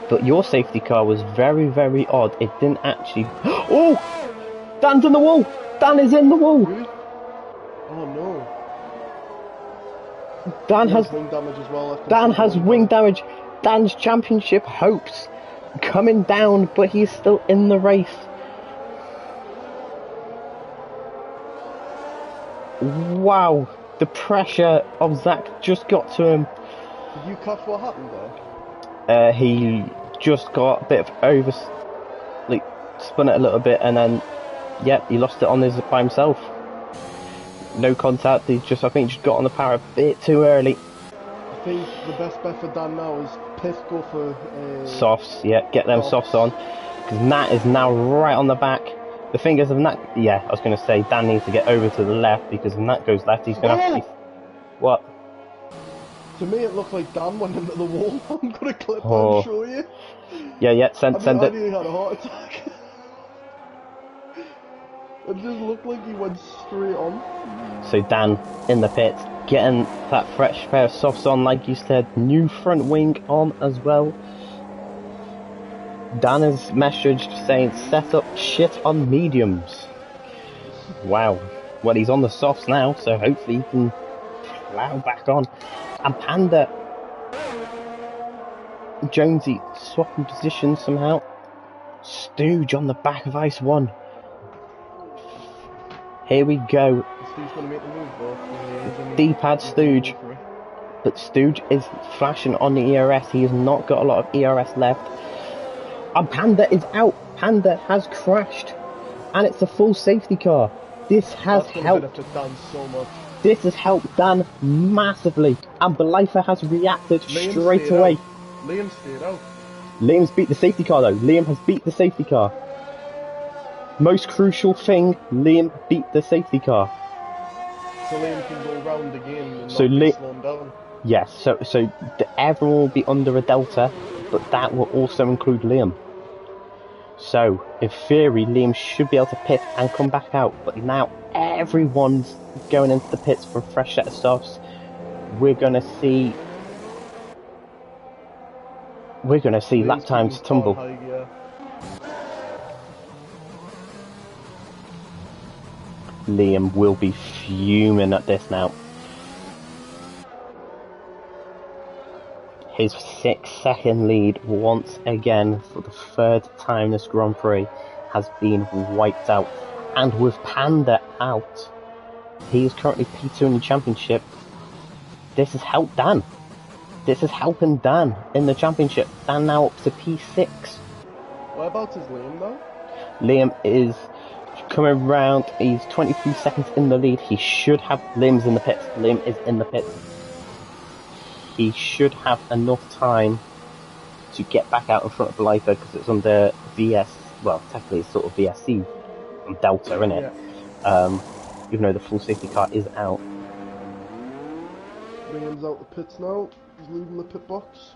But your safety car was very, very odd. It didn't actually... Oh! Dan's in the wall! Dan is in the wall! Really? Oh no. Dan has wing damage as well. Dan has wing damage. Dan's championship hopes coming down, but he's still in the race. Wow, the pressure of Zach just got to him. Did you catch what happened there? He just got a bit of spun it a little bit, and then, he lost it on his by himself. No contact. I think he just got on the power a bit too early. I think the best bet for Dan now is go for softs. Yeah, get them softs on, because Matt is now right on the back. The thing is, if Nat, yeah, I was going to say Dan needs to get over to the left because if Nat goes left, he's going to have to. What? To me, it looked like Dan went into the wall. I'm gonna clip that Oh. and show you. Yeah, send I it. nearly had a heart attack. It just looked like he went straight on. So Dan in the pits, getting that fresh pair of softs on, like you said, new front wing on as well. Dan has messaged saying set up shit on mediums. Wow. Well, he's on the softs now, so hopefully he can plow back on. And Panda, Jonesy swapping positions somehow. Stooge on the back of Ice 1. Here we go. Stooge gonna make the move though. D-pad Stooge. But Stooge is flashing on the ERS. He has not got a lot of ERS left. And Panda is out. Panda has crashed. And it's a full safety car. This has helped. Dan so much. This has helped Dan massively. And Belitha has reacted straight away. Liam stayed out. Liam's beat the safety car though. Liam has beat the safety car. Most crucial thing, Liam beat the safety car. So Liam can go round again and so not slow him down. Yes, so everyone will be under a delta, but that will also include Liam. So, in theory, Liam should be able to pit and come back out, but now everyone's going into the pits for a fresh set of softs. We're gonna see lap times tumble. Liam will be fuming at this now. His 6-second lead once again for the third time this Grand Prix has been wiped out. And with Panda out, he is currently P2 in the championship. This has helped Dan. This is helping Dan in the championship. Dan now up to P6. Whereabouts is Liam though? Liam is coming round. He's 23 seconds in the lead. He should have... Liam's in the pits. Liam is in the pits. He should have enough time to get back out in front of Belitha because it's under VS, well, technically it's sort of VSC from Delta, isn't it? Yeah. Even though the full safety car is out. Liam's out the pits now. He's leaving the pit box.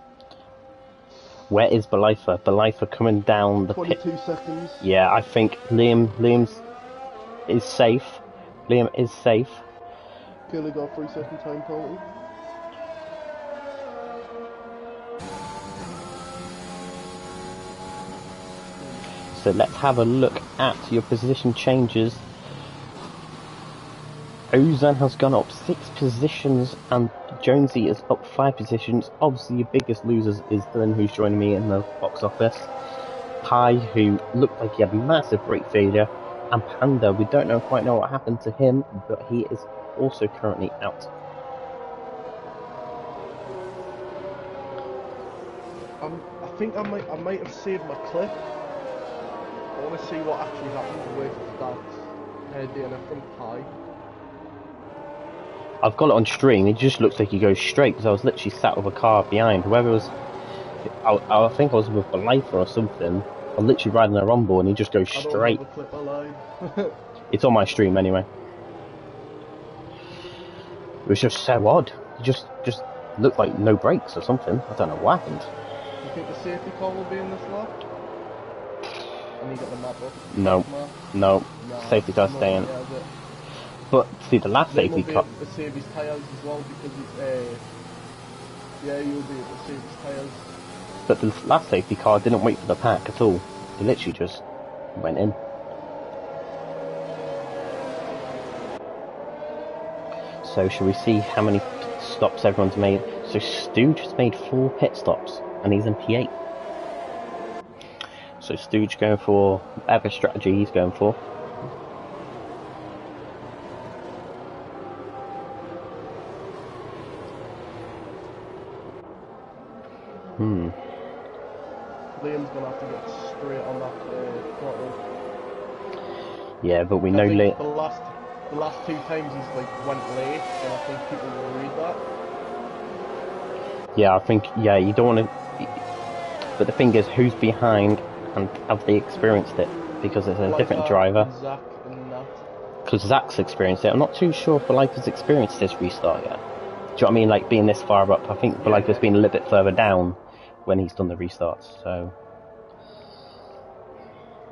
Where is Belitha? Belitha coming down the 22 pit. seconds. Yeah, I think Liam's is safe. Liam is safe. Pirelli got 3-second time penalty. So let's have a look at your position changes. Ozan has gone up 6 positions and Jonesy is up 5 positions. Obviously your biggest losers is Dylan, who's joining me in the box office. Pi, who looked like he had massive brake failure. And Panda, we don't quite know what happened to him, but he is also currently out. I think I might have saved my clip. I want to see what actually happened with that DNF from Pi. I've got it on stream. It just looks like he goes straight because I was literally sat with a car behind. Whoever was, I think I was with Belitha or something. I was literally riding a rumble and he just goes straight. I don't have the clip alive. It's on my stream anyway. It was just so odd. It just looked like no brakes or something. I don't know what happened. Do you think the safety car will be in this lap? And you got the map up? No. Safety car staying. But see, the last safety car. To save his tyres as well because it's yeah, you'll be able to save his tyres. But the last safety car didn't wait for the pack at all. He literally just went in. So shall we see how many pit stops everyone's made? So Stooge has made 4 pit stops and he's in P8. So Stooge going for whatever strategy he's going for. Liam's gonna have to get straight on that throttle. Yeah, but we know late. The last 2 times he's like went late, and I think people will read that. Yeah, I think you don't want to. But the thing is, who's behind, and have they experienced it? because it's a Like different driver. and Zach and that. Because Zach's experienced it. I'm not too sure if Belifa's experienced this restart yet. Do you know what I mean? Like being this far up, I think Belifa's been a little bit further down when he's done the restarts. So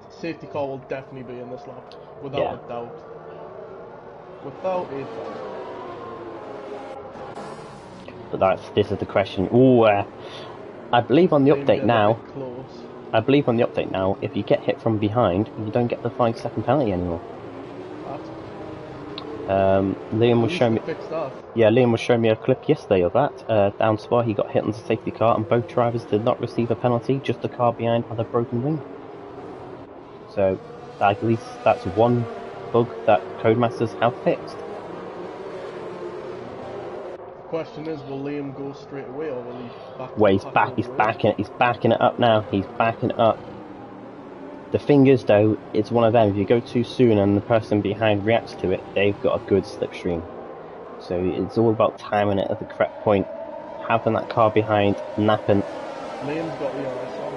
Safety car will definitely be in this lap, without a doubt. Without a doubt. But this is the question. Ooh, I believe on the update now. I believe on the update now, if you get hit from behind, you don't get the 5-second penalty anymore. Liam was showing me. Yeah, Liam was showing me a clip yesterday of that. Down Spa, he got hit on the safety car, and both drivers did not receive a penalty. Just the car behind had a broken wing. So, at least that's one bug that Codemasters have fixed. The question is, will Liam go straight away, or will he back? Well, he's backing it up now. He's backing it up. The thing is, though, it's one of them. If you go too soon and the person behind reacts to it, they've got a good slipstream. So it's all about timing it at the correct point. Having that car behind, napping. Liam's got the RS on.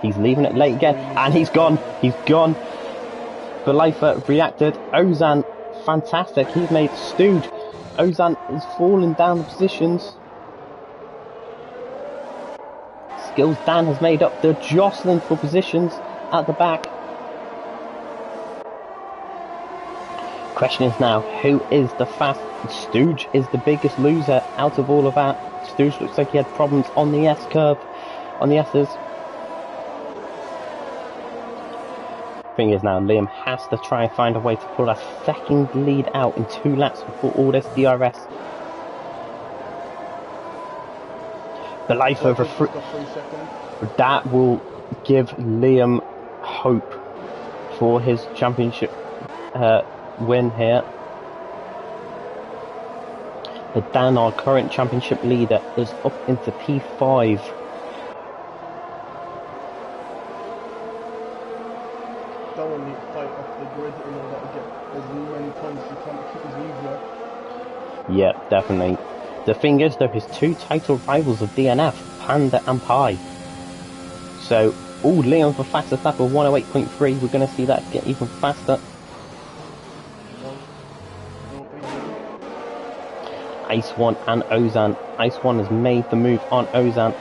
He's leaving it late again, and he's gone. He's gone. Belifa reacted. Ozan, fantastic. He's made stewed. Ozan is falling down the positions. Skills Dan has made up. They're jostling for positions at the back. Question is now, who is the fast? Stooge is the biggest loser out of all of that. Stooge looks like he had problems on the S curve, on the S's. Thing is now, Liam has to try and find a way to pull a second lead out in 2 laps before all this DRS. The life over 3 seconds. That will give Liam hope for his championship win here. But Dan, our current championship leader, is up into P5. Don't want to fight off the grid in order to get as many points as you can to keep his lead there. Yeah, definitely. The thing is, though, his 2 title rivals of DNF, Panda and Pi. So, Liam for fastest lap of 108.3. We're going to see that get even faster. Ice One and Ozan. Ice One has made the move on Ozan,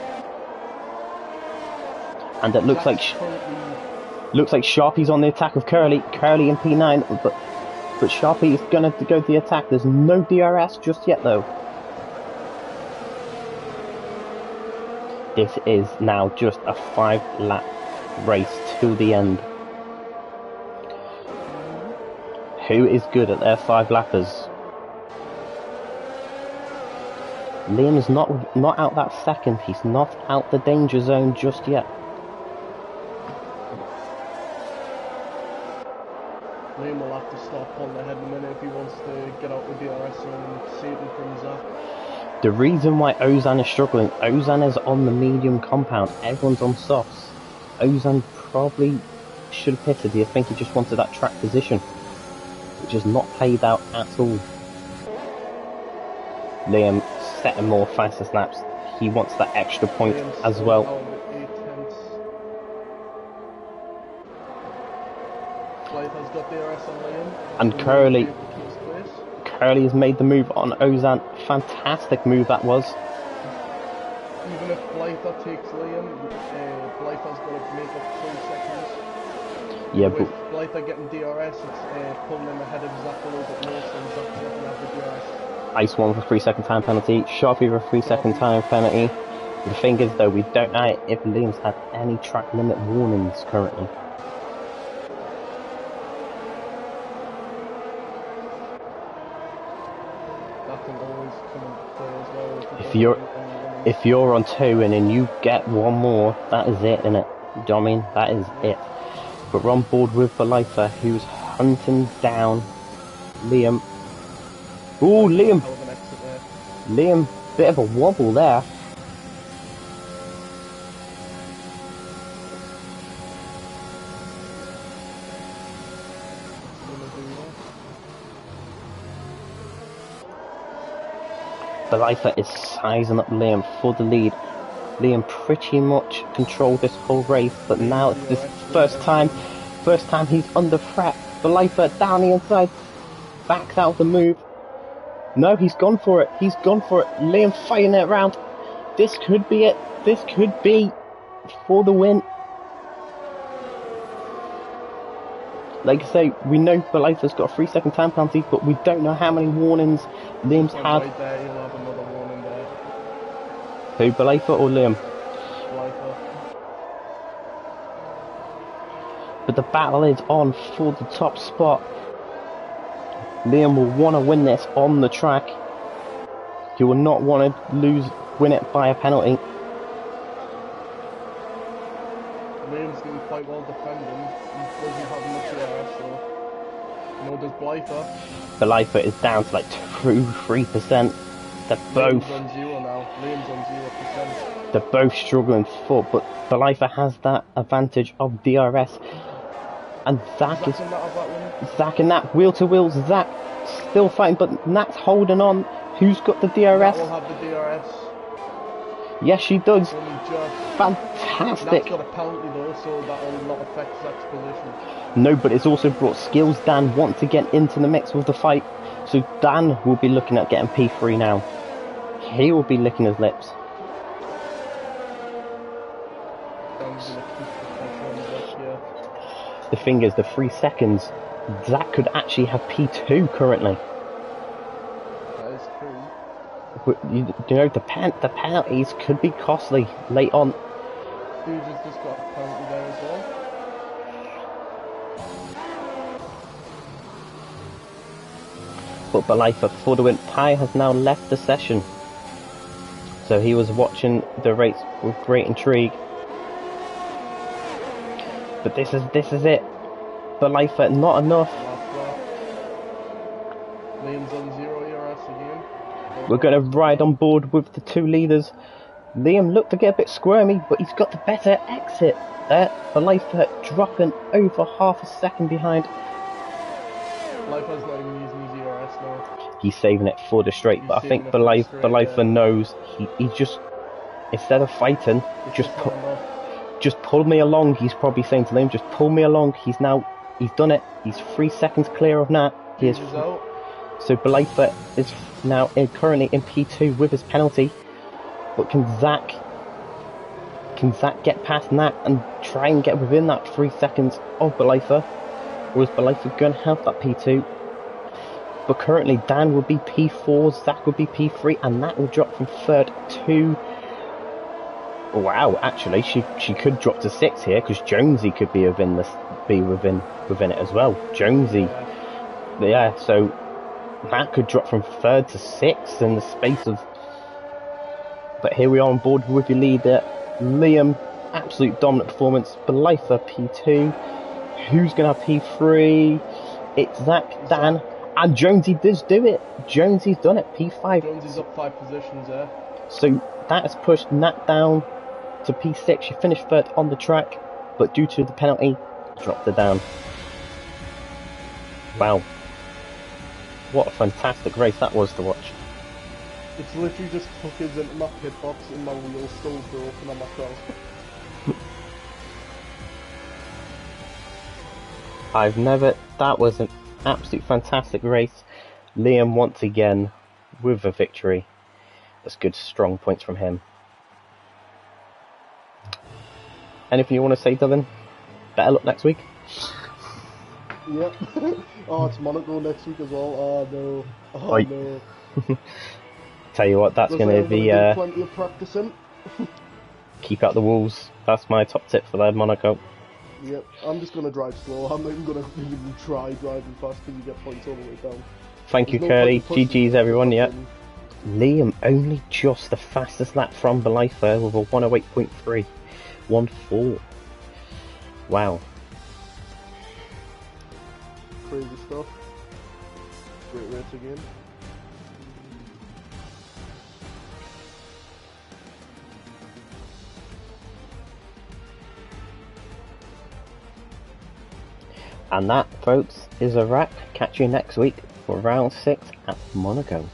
and it looks like Sharpie's on the attack of Curly. Curly in P9, but Sharpie is going to go to the attack. There's no DRS just yet, though. This is now just a 5-lap race to the end. Who is good at their 5-lappers? Liam's not out that second. He's not out the danger zone just yet. Liam will have to start pulling ahead in a minute if he wants to get out the DRS and save him from Zach. The reason why Ozan is struggling, Ozan is on the medium compound. Everyone's on softs. Ozan probably should have pitted. I think he just wanted that track position, which is not played out at all. Liam setting more fastest laps. He wants that extra point as well. Has got DRS on Liam. And Curly has made the move on Ozan. Fantastic move that was. Even if Blyther takes Liam, Blyther's got to make up 3 seconds. Yeah, with Blyther getting DRS, it's pulling him ahead of Zach a little bit more, so Zach's not going to have the DRS. Ice One for 3-second time penalty. Sharpie for a 3-second time penalty. The thing is, though, we don't know if Liam's had any track limit warnings currently. That can always come into play as well. If you're on 2 and then you get one more, that is it, innit? Do you know what I mean? That is it. But we're on board with Belifa, who's hunting down Liam. Ooh, Liam! Liam, bit of a wobble there. Belifa is sizing up Liam for the lead. Liam pretty much controlled this whole race, but now it's this first time he's under threat. Belaifa down the inside, backs out the move. No, he's gone for it. Liam fighting it around. This could be it. This could be for the win. Like I say, we know Belaifa's got a 3-second time penalty, but we don't know how many warnings Liam's had. Right there, he'll have another warning there. Who, Belaifa or Liam? Belaifa. But the battle is on for the top spot. Liam will want to win this on the track. He will not want to win it by a penalty. Liam's doing quite well defending. He doesn't have much DRS, so nor does Belaifa. Belaifa is down to like 2-3%. They're both Liam's on 0 now. Liam's on 0%. They're both struggling for, but Belaifa has that advantage of DRS. And Zach and Nat wheel to wheel. Zach still fighting, but Nat's holding on. Who's got the DRS? Nat will have the DRS. Yes, she does. Only just. Fantastic. Nat's got a penalty though, so that will not affect Zach's position. No, but it's also brought Skills Dan once again into the mix with the fight. So Dan will be looking at getting P3 now. He will be licking his lips. The thing is, the 3 seconds, Zach could actually have P2 currently. That is true. You know, the penalties could be costly late on. Dude just got a penalty there as well. But Belaifa for the win. Pi has now left the session. So he was watching the race with great intrigue. But this is it. Belaifa, not enough. Liam's on 0 ERS again. We're going to ride on board with the two leaders. Liam looked to get a bit squirmy, but he's got the better exit there. Belaifa dropping over half a second behind. Belaifa's not even using his ERS now. He's saving it for the straight, but I think Belaifa knows he just, instead of fighting, just pull me along. He's probably saying to Liam, just pull me along. He's done it. He's 3 seconds clear of Nat. So Belaifa is now currently in P2 with his penalty. But can Zach get past Nat and try and get within that 3 seconds of Belaifa? Or is Belaifa going to have that P2? But currently Dan will be P4, Zach will be P3, and Nat will drop from 3rd to... Wow, actually, she could drop to 6 here, because Jonesy could be within it as well. Jonesy, yeah. So Nat could drop from 3rd to 6th in the space of. But here we are on board with your leader, Liam. Absolute dominant performance. Belaifa P2. Who's gonna have P3? It's Zach, Dan, and Jonesy does do it. Jonesy's done it. P5. Jonesy's up 5 positions there. So that has pushed Nat down to P6. She finished 3rd on the track, but due to the penalty, dropped her down. Wow. What a fantastic race that was to watch. It's literally just hookers into my pit box and my wheels still broken on my car. That was an absolute fantastic race. Liam once again with a victory. That's good, strong points from him. Anything you want to say, Dylan? Better luck next week? Yep. Oh, it's Monaco next week as well. Oh no. Oh no. Tell you what, that's going to be... plenty of practicing. Keep out the walls. That's my top tip for that Monaco. Yep, I'm just going to drive slow. I'm not even going to even try driving fast because you get points all the way down. Thank you, Curly. GG's, everyone. Yep. Liam only just the fastest lap from Belaifa with a 108.3. 1-4. Wow. Crazy stuff. Great race again. And that, folks, is a wrap. Catch you next week for round 6 at Monaco.